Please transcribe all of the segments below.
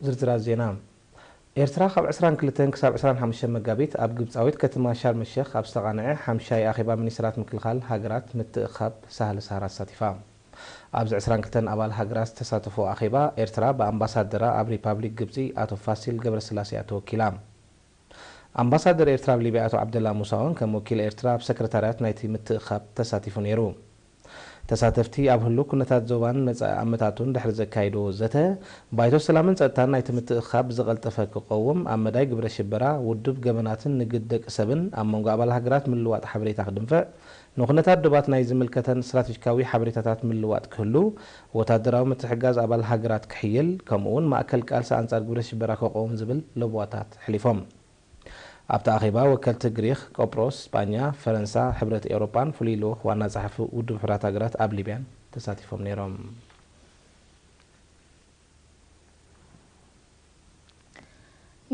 زرزرات زينام إرترا خب 22 كساب 25 مقابيت أب قبصاويت كتما شرم الشيخ أب استغانعي حمشاي أخيبا منيسرات مكلخال هاجرات متأخب سهل سهرات ساتفام أبز 22 أبال هاجرات تساتفو أخيبا إرترا بأمباسادرا أب ريبابليك قبصي أتو فاسيل قبر السلاسي أتو كيلام أمباسادر إرترا بليبيا أتو عبد الله موساون كموكيل إرترا بسكرتاريات نايتي متأخب تساتفو نيرو تساتفتي أب هلو كنتات زوان مزا أمتاتون دحر زكايدو زته بايتو سلامن صدتان نايت متأخاب زغلطفه كقوم أما داي قبر الشبرا ودب جمناتن نقدك سبن أما نقو أبال هاجرات من لوات حبريتا خدمفه نخنتات دبات ناي زملكتن استراتيجيكاوي حبريتاتات من لوات كهلو وتادراو متحجاز أبال هاجرات كحيل كمون ما أكل كالسا أنصار قبر الشبرا كقوم زبل لبواتات حليفهم أبتا أخيبا وكالت غريخ قبروس اسبانيا فرنسا حبرت أوروبان فليلو وانا صحف ودب حرات هاجرات أب ليبيان تساتفهم نيروم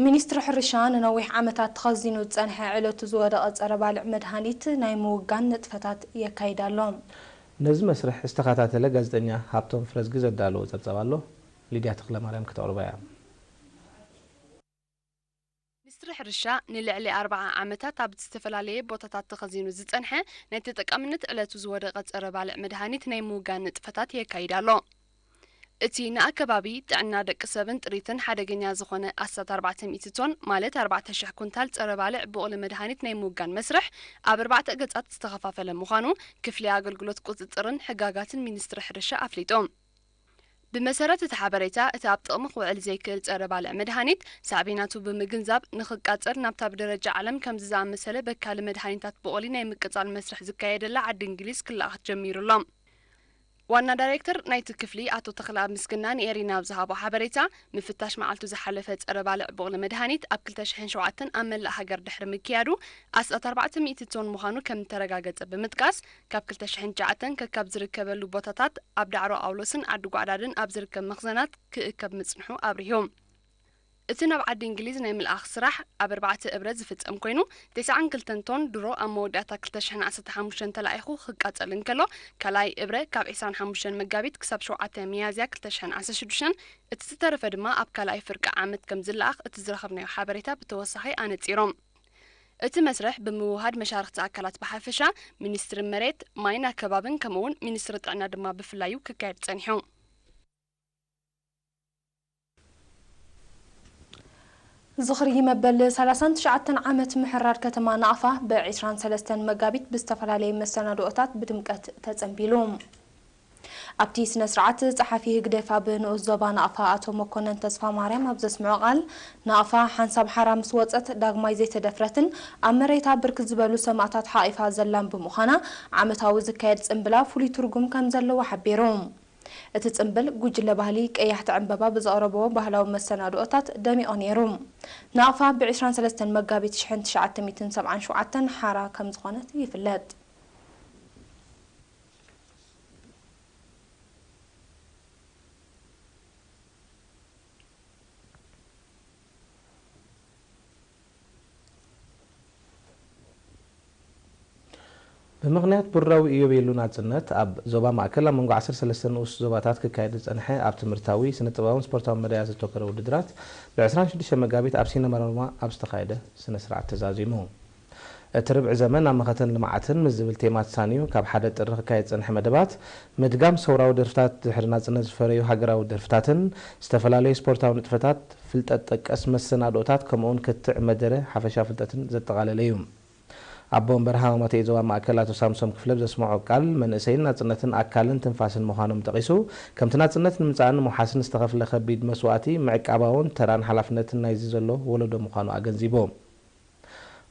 ሚኒስትሪ ሕርሻን ነዊሕ ዓመታት ተኸዚኑ ዝጸንሐ ዕለቱ ዝወደቐ ጸረ ባልዕ መድሃኒት ናይ ምውጋን ንጥፈታት የካይድ ኣሎ ነዚ መስርሕ ዝተኸታተለ ጋዜጠኛ ሃብቶም ፍረዝጊ ዘዳለዎ ጸብጸብ ኣሎ ሊድያ ተክለማርያም ከተቕርባ እያ ሚኒስትሪ ሕርሻ ንልዕሊ 40 ዓመታት ኣብ ዝተፈላለየ ቦታታት ተኸዚኑ ዝጸንሐ ናይ ተጠቃምነት ዕለቱ ዝወደቐ ጸረ ባልዕ መድሃኒት ናይ ምውጋን ንጥፈታት የካይድ ኣሎ እቲ ንኣከባቢ ጥዕና ደቂ ሰብን ጥሪትን ሓደገኛ ዝኾነ 1400 ቶን ማለት 4000 ኩንታል ጸረ ባልዕ ብቑል መድሃኒት ናይ ምውጋን መስርሕ ኣብ 4 ገጻት ዝተኸፋፈለ ምዃኑ ክፍሊ ኣገልግሎት ቁጥጥርን ሕጋጋትን ሚኒስትሪ ሕርሻ ኣፍሊጦም بمسارات تحبريتا اتاب طقم خوعل زيكل ጸረ ባልዕ መድሃኒት ሳዕቤናቱ ብምግንዛብ ንኽቃጸር ናብታ ብደረጃ ዓለም ከም ዝዛመሰለ በካል መድሃኒታት ብቑሊ ናይ ምቅጻል መስርሕ ዝካየደላ ዓዲ እንግሊዝ ክላኣኽ ጀሚሩሎም ዋና ዳይሬክተር ናይቲ ክፍሊ ኣቶ ተኽላ ምስግና ንኤሪና ብዝሃቦ ሓበሬታ ምፍታሽ መዓልቱ ዝሓለፈ ጸረ ባልዕ ብቑሊ መድሃኒት ኣብ 2007 ኣብ መላእ ሃገር ድሕሪ ምክያዱ 1400 ቶን ምዃኑ ከም ተረጋገጸ ብምጥቃስ ካብ 2009 ከካብ ዝርከበሉ ቦታታት ኣብ ዳዕሮ ኣውሎስን ዓዲ ጓዕዳድን ኣብ ዝርከብ መኽዘናት ክእከብ ምጽንሑ ኣብርሂቦም እቲ ናብ ዓዲ እንግሊዝ ናይ ምልኣኽ ስራሕ ኣብ 4 እብረት ዝፍጸም ኮይኑ 92 ቶን ድሮ ኣብ መወዳእታ 2015 ተላኢኹ ክቃጸል እንከሎ ካልኣይ እብረ ካብ 25 መጋቢት ክሳብ 7 ሚያዝያ 2016 እቲ ዝተረፈ ድማ ኣብ ካልኣይ ፍርቂ ዓመት ከም ዝለኣኽ እቲ ዝረኸብናዮ ሓበሬታ ብተወሳኺ ኣነጺሮም እቲ መስርሕ ብምውሃድ መሻርክቲ ኣካላት ብሓፈሻ ሚኒስትሪ መሬት ማይን ኣከባብን ከምኡውን ሚኒስትሪ ጥዕና ድማ ብፍላዩ ክካየድ ጸኒሑ ዝኽሪ መበል 39 ዓመት ምሕራር ከተማ ናቕፋ ብ23 መጋቢት ብዝተፈላለየ መሰናዶታት ብድምቀት ተጸንቢሉ ኣብቲ ስነ ስርዓት ጸሓፊ ህግደፋ ብንኡስ ዞባ ናቕፋ ኣቶ መኮነን ተስፋ ማርያም ኣብ ዘስምዑ ቃል ናቕፋ ሓንሳብ ሓራ ምስ ወፀት ዳግማይ ዘይተደፍረትን ኣብ መሬታ ብርክት ዝበሉ ሰማዕታት ሓቂፋ ዘላን ብምዃና ዓመታዊ ዝካየድ ጽምብላ ፍሉይ ትርጉም ከም ዘለዎ ሓቢሮም እቲ ጽምብል ጉጅለ ባህሊ ቀያሕቲ ዕንበባ ብዘቕረብዎ ባህላዊ መሰናዶታት ደሚቆ ነይሩ ናቕፋ ብ23 መጋቢት 1977 ሓራ ከም ዝኾነት ይፍለጥ بمغنيات براوي يوبيلو ناتزنت أب زوبا ماكلا منقو 13 نوس زوباتات كايد زنحي أب تمرتاوي سنة طباون سبورتاون مدايز التوكر وددرات ب26 مقابيت أب سينا مرمى أب استخايدة سنة سرعة تزازيمو تربع زمن أما ختن لمعتن مزبل تيمات سانيو كاب حدد الرخ كايد زنحي مدبات مدقام سورا ودرفتات حرنات زنز فريو حقرا ودرفتاتن استفلالي سبورتاون نتفتات فلتتك اسم السنادوتات كمون كتع مدرة حفشا فلتتن زدتغال ليوم أبون برهاو ما تيزوا مع أكلات سامسونج كفلب زسمعوا قال من سيلنا ناتنتن أكلن تنفاس المهانم تقيسو كم تناتنتن مزعن محاسن استغف لخبيد مسواتي معك أباون تران حلفنتن نايزيزلو ولدو مخانو أجنزيبو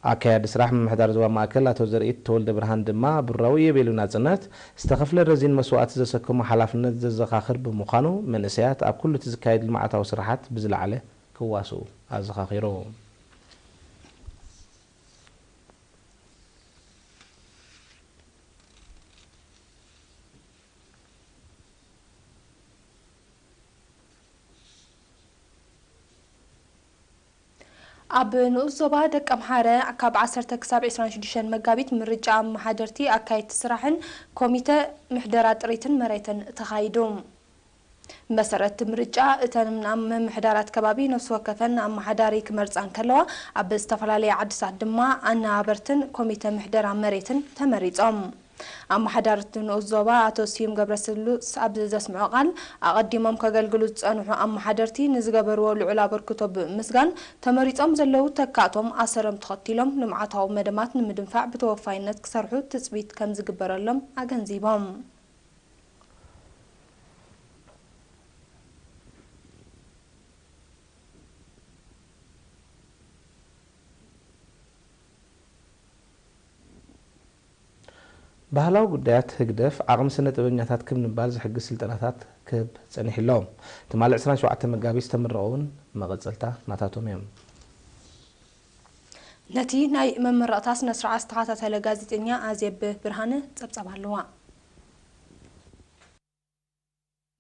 أكاد سراح من محدار زوا مع أكلات وزرقيت تولد برهان دما بالروية بيلو ناتنت استغف للرزين مسوات زسكم حلفنت زخاخر بمخانو من سيات أب كل تزكايد المعتا وسرحات بزل عليه كواسو أزخاخيرو ኣብ ንኡስ ዞባ ደቂ ኣምሓረ ካብ 10 ክሳብ 26 መጋቢት ምርጫ መሓደርቲ ኣካይት ስራሕን ኮሚቴ ምሕደራ ጥሪትን መሬትን ተኻይዱ مسرت مرجع اتنمنا محدارات كبابي نفس وكفن محداري كمرصان كلوا اب استفلالي عدسات دما انا برتن كوميته محدر مريتن تمريصم ام محدارتن اوزوبا اتو سيم غبرسلو اب زسمعو قال اقديمم كغلغلو صنحو ام محدرتي نزغبرو لعلا بركتو بمسغان تمريصم زلو تكاتم اسرم تخطيلم لمعاتاو مدمات نمدنفع بتوفاينت كسرحو تثبيت كم زغبرلم اغنزيبم ባህላዊ ጉዳያት ህግደፍ ዓቕሚ ስነ ጥበበኛታት ክብ ንባል ዝሕግዝ ስልጠናታት ክብ ጸኒሕ ኢሎም ትማል 27 መጋቢት ዝተመረቑን መቐጸልታ ናታቶም እዮም ነቲ ናይ መመረቕታ ስነ ስርዓት ዝተኸታተለ ጋዜጠኛ ኣዜብ ብርሃነ ጸብጸብ ኣለዋ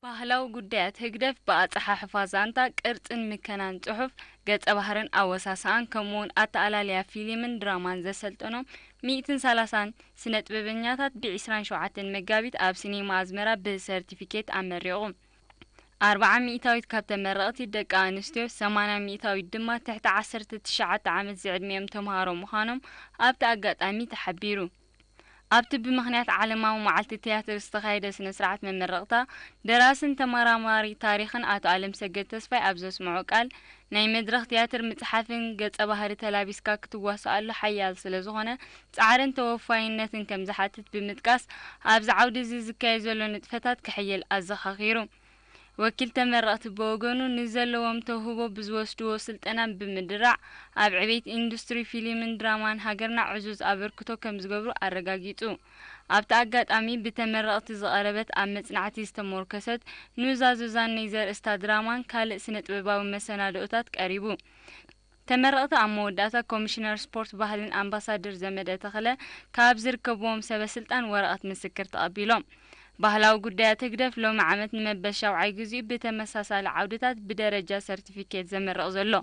ባህላዊ ጉዳያት ህግደፍ በአጽሓሕፋ ዛንታ ቅርጽን ምከናን ጽሑፍ ገጸ ባህርን አወሳሳን ከምውን አተአላልያ ፊልምን ድራማን ዘሰልጠኖም 130 ስነ ጥበበኛታት ብ27 መጋቢት ኣብ ሲኔማ አዝመራ ብሰርቲፊኬት ኣመሪቑ 40 ሚእታዊት ካብ ተመረቕቲ ደቂ ኣንስትዮ 80 ሚእታዊት ድማ ትሕቲ 19 ዓመት ዝዕድሚኦም ተምሃሮ ምዃኖም ኣብቲ ኣጋጣሚ ተሓቢሩ ኣብቲ ብምኽንያት ዓለማዊ መዓልቲ ቲያትር ዝተኻየደ ስነ ስርዓት መመረቕታ ደራስን ተመራማሪ ታሪኽን ኣቶ ዓለም ሰገድ ተስፋይ ኣብ ዘስምዑ ቃል ናይ መድረኽ ቲያትር ምጽሓፍን ገጸ ባህሪ ተላቢስካ ክትዋሳኣሉ ሓያል ስለ ዝኾነ ጻዕርን ተወፋይነትን ከም ዝሓትት ብምጥቃስ ኣብዚ ዓውዲ እዚ ዝካየድ ዘሎ ንጥፈታት ክሕየል ኣዘኻኺሩ ወኪል ተመረቕቲ በወገኑ ንዘለዎም ተውህቦ ብዝወስድዎ ስልጠናን ብምድራዕ ኣብ ዕቤት ኢንዱስትሪ ፊልምን ድራማን ሃገርና ዕዙዝ ኣበርክቶ ከም ዝገብሩ ኣረጋጊጹ ኣብቲ ኣጋጣሚ ብተመረቕቲ ዝቐረበት ኣብ መጽናዕቲ ዝተሞርከሰት ኑዛዙዛን ናይ ዘርእስታ ድራማን ካልእ ስነ ጥበባዊ መሰናዶታት ቀሪቡ ተመረቕቲ ኣብ መወዳእታ ኮሚሽነር ስፖርት ባህልን ኣምባሳደር ዘመደ ተኽለ ካብ ዝርከብዎም ሰበስልጣን ወረቐት ምስክር ተቐቢሎም ባህላዊ ጉዳያት ህግደፍ ሎሚ ዓመት ንመበል 7ይ ግዚኡ ብተመሳሳሊ ዓውድታት ብደረጃ ሰርቲፊኬት ዘመረቕ ዘሎ